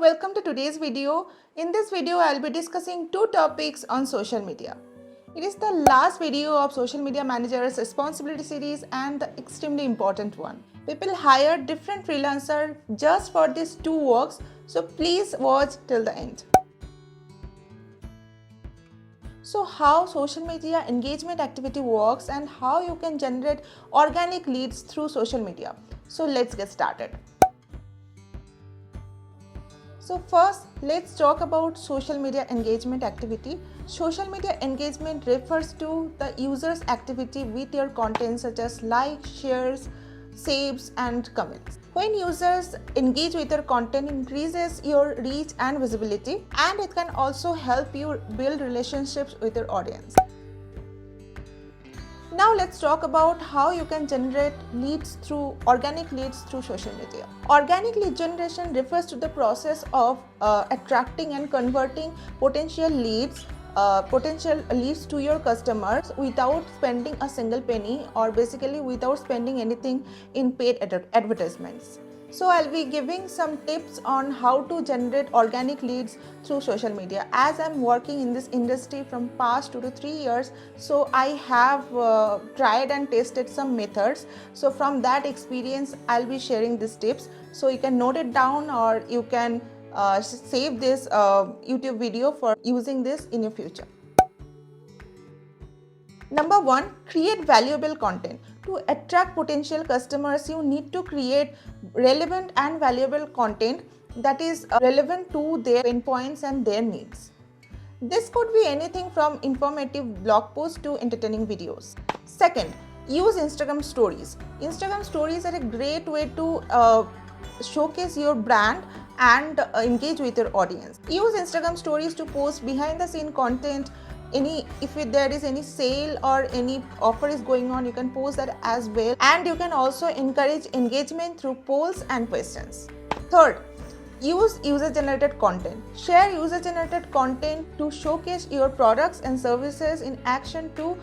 welcome to today's video. In this video, I'll be discussing two topics on social media. It is the last video of Social Media Manager's Responsibility series and the extremely important one. People hire different freelancers just for these two works, so please watch till the end. So how social media engagement activity works and how you can generate organic leads through social media. So let's get started. So first, let's talk about social media engagement activity. Social media engagement refers to the user's activity with your content such as likes, shares, saves and comments. When users engage with your content, increases your reach and visibility, and it can also help you build relationships with your audience. Now let's talk about how you can generate organic leads through social media. Organic lead generation refers to the process of attracting and converting potential leads to your customers without spending a single penny, or basically without spending anything in paid advertisements. So I'll be giving some tips on how to generate organic leads through social media. As I'm working in this industry from past 2 to 3 years, so I have tried and tested some methods. So from that experience, I'll be sharing these tips. So you can note it down, or you can save this YouTube video for using this in your future. Number 1, create valuable content. To attract potential customers, you need to create relevant and valuable content that is relevant to their pain points and their needs. This could be anything from informative blog posts to entertaining videos. Second, use Instagram stories. Instagram stories are a great way to showcase your brand and engage with your audience. Use Instagram stories to post behind the scene content. If there is any sale or any offer is going on, you can post that as well, and you can also encourage engagement through polls and questions. Third, use user generated content. Share user generated content to showcase your products and services in action to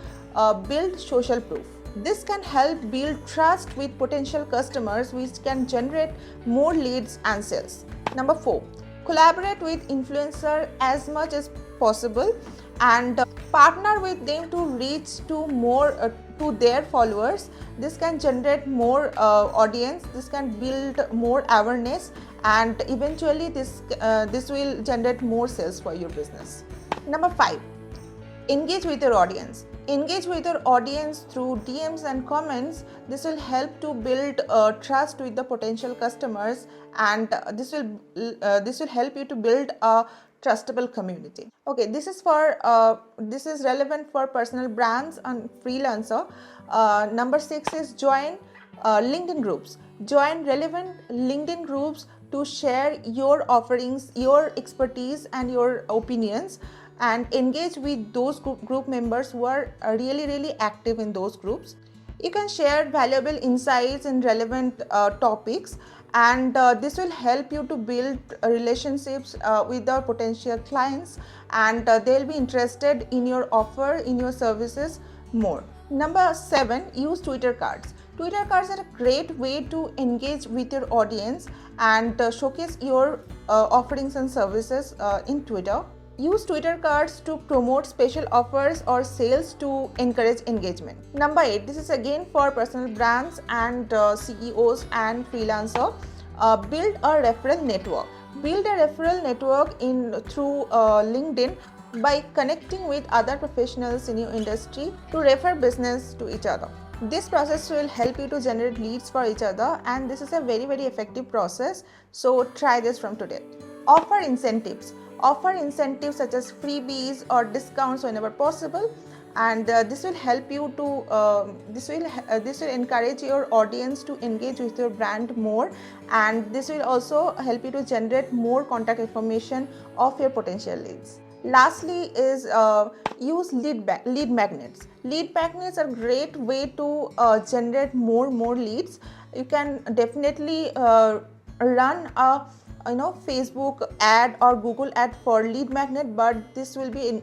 build social proof. This can help build trust with potential customers, which can generate more leads and sales. Number 4, collaborate with influencers as much as possible and partner with them to reach to more to their followers. This can generate more audience, this can build more awareness, and eventually this will generate more sales for your business. Number 5, engage with your audience. Engage with your audience through DMs and comments. This will help to build trust with the potential customers, and this will help you to build a trustable community. Okay, this is relevant for personal brands and freelancer. Number 6 is join LinkedIn groups. Join relevant LinkedIn groups to share your offerings, your expertise and your opinions, and engage with those group members who are really active in those groups. You can share valuable insights in relevant topics, and this will help you to build relationships with the potential clients, and they'll be interested in your offer, in your services more. Number 7, use Twitter cards. Twitter cards are a great way to engage with your audience and showcase your offerings and services in Twitter. Use Twitter cards to promote special offers or sales to encourage engagement. Number 8, this is again for personal brands and CEOs and freelancer. Build a referral network. Build a referral network through LinkedIn by connecting with other professionals in your industry to refer business to each other. This process will help you to generate leads for each other, and this is a very effective process. So try this from today. Offer incentives. Offer incentives such as freebies or discounts whenever possible, and this will help you to this will encourage your audience to engage with your brand more, and this will also help you to generate more contact information of your potential leads. Lastly is use lead magnets. Lead magnets are a great way to generate more leads. You can definitely run a Facebook ad or Google ad for lead magnet, but this will be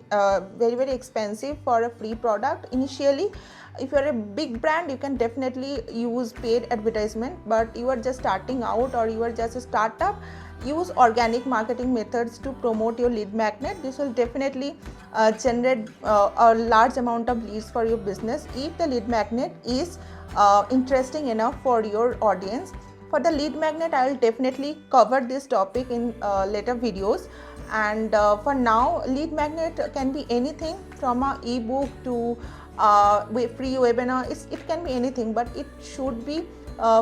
very expensive for a free product initially. If you're a big brand, you can definitely use paid advertisement, but you are just starting out or you are just a startup, use organic marketing methods to promote your lead magnet. This will definitely generate a large amount of leads for your business if the lead magnet is interesting enough for your audience. For the lead magnet, I will definitely cover this topic in later videos. And for now, lead magnet can be anything from a ebook to free webinar. It can be anything, but it should be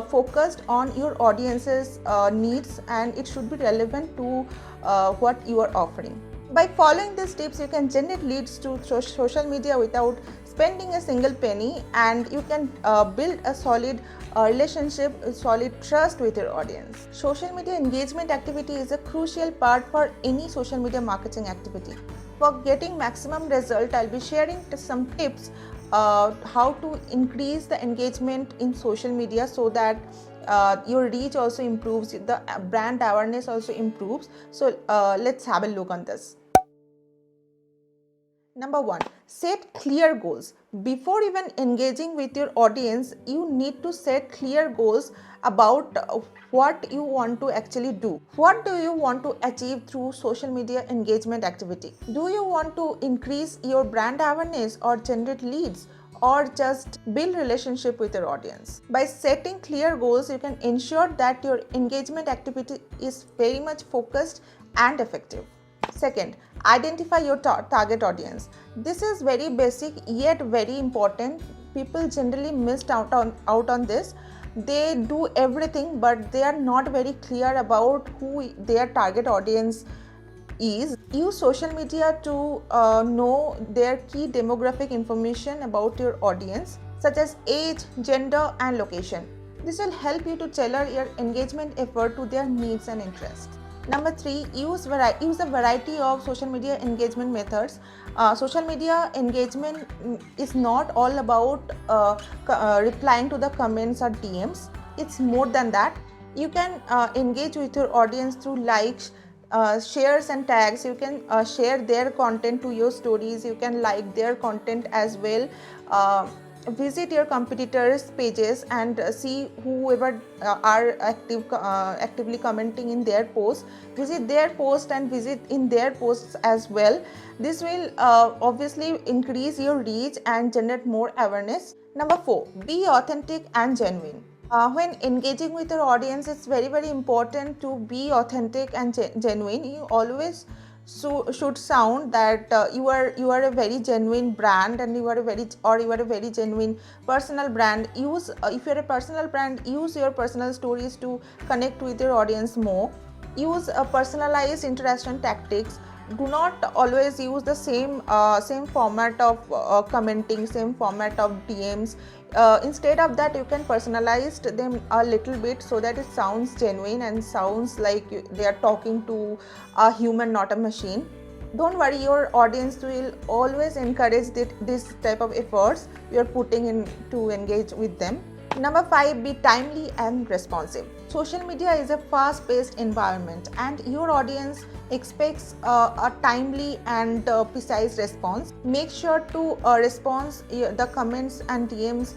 focused on your audience's needs, and it should be relevant to what you are offering. By following these tips, you can generate leads to social media without spending a single penny, and you can build a solid relationship, solid trust with your audience. Social media engagement activity is a crucial part for any social media marketing activity. For getting maximum result, I'll be sharing some tips how to increase the engagement in social media so that your reach also improves, the brand awareness also improves. So let's have a look on this. Number 1, set clear goals. Before even engaging with your audience, you need to set clear goals about what you want to actually do. What do you want to achieve through social media engagement activity? Do you want to increase your brand awareness or generate leads, or just build relationship with your audience? By setting clear goals, you can ensure that your engagement activity is very much focused and effective. Second, identify your target audience. This is very basic yet very important. People generally missed out on this. They do everything, but they are not very clear about who their target audience is. Use social media to know their key demographic information about your audience, such as age, gender, and location. This will help you to tailor your engagement effort to their needs and interests. Number 3, use a variety of social media engagement methods. Social media engagement is not all about replying to the comments or DMs. It's more than that. You can engage with your audience through likes, shares and tags. You can share their content to your stories. You can like their content as well. Visit your competitors' pages and see whoever are actively commenting in their posts. Visit their post and visit in their posts as well. This will obviously increase your reach and generate more awareness. Number 4, be authentic and genuine. When engaging with your audience, it's very important to be authentic and genuine. You always should sound that you are a very genuine brand, and you are a very genuine personal brand. Use if you're a personal brand, use your personal stories to connect with your audience more. Use personalized interaction tactics. Do not always use the same format of commenting, same format of DMs. Instead of that, you can personalize them a little bit so that it sounds genuine and sounds like they are talking to a human, not a machine. Don't worry, your audience will always encourage this type of efforts you are putting in to engage with them. Number 5, be timely and responsive. Social media is a fast-paced environment, and your audience expects a timely and precise response. Make sure to respond the comments and DMs,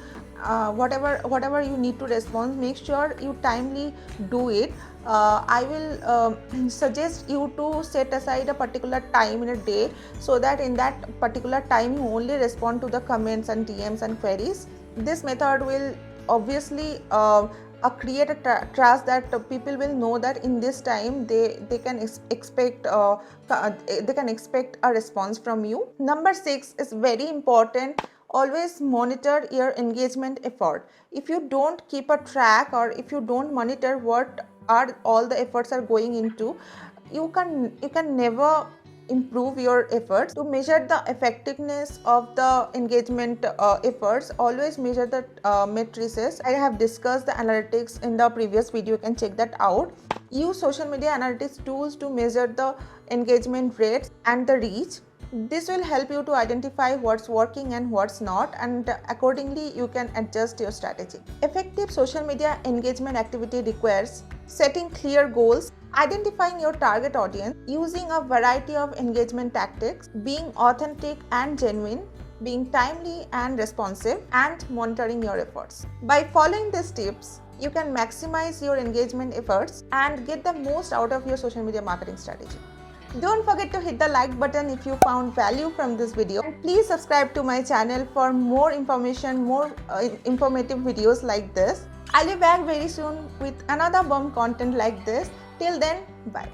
whatever you need to respond. Make sure you timely do it. I will suggest you to set aside a particular time in a day, so that in that particular time you only respond to the comments and DMs and queries. This method will obviously create a trust that people will know that in this time they can expect a response from you. Number 6 is very important. Always monitor your engagement effort. If you don't keep a track, or if you don't monitor what are all the efforts are going into, you can never improve your efforts. To measure the effectiveness of the engagement efforts, always measure the matrices. I have discussed the analytics in the previous video, you can check that out. Use social media analytics tools to measure the engagement rates and the reach. This will help you to identify what's working and what's not, and accordingly you can adjust your strategy. Effective social media engagement activity requires setting clear goals, Identifying your target audience, using a variety of engagement tactics, being authentic and genuine, being timely and responsive, and monitoring your efforts. By following these tips, you can maximize your engagement efforts and get the most out of your social media marketing strategy. Don't forget to hit the like button if you found value from this video. And please subscribe to my channel for more information, more informative videos like this. I'll be back very soon with another bomb content like this. Till then, bye.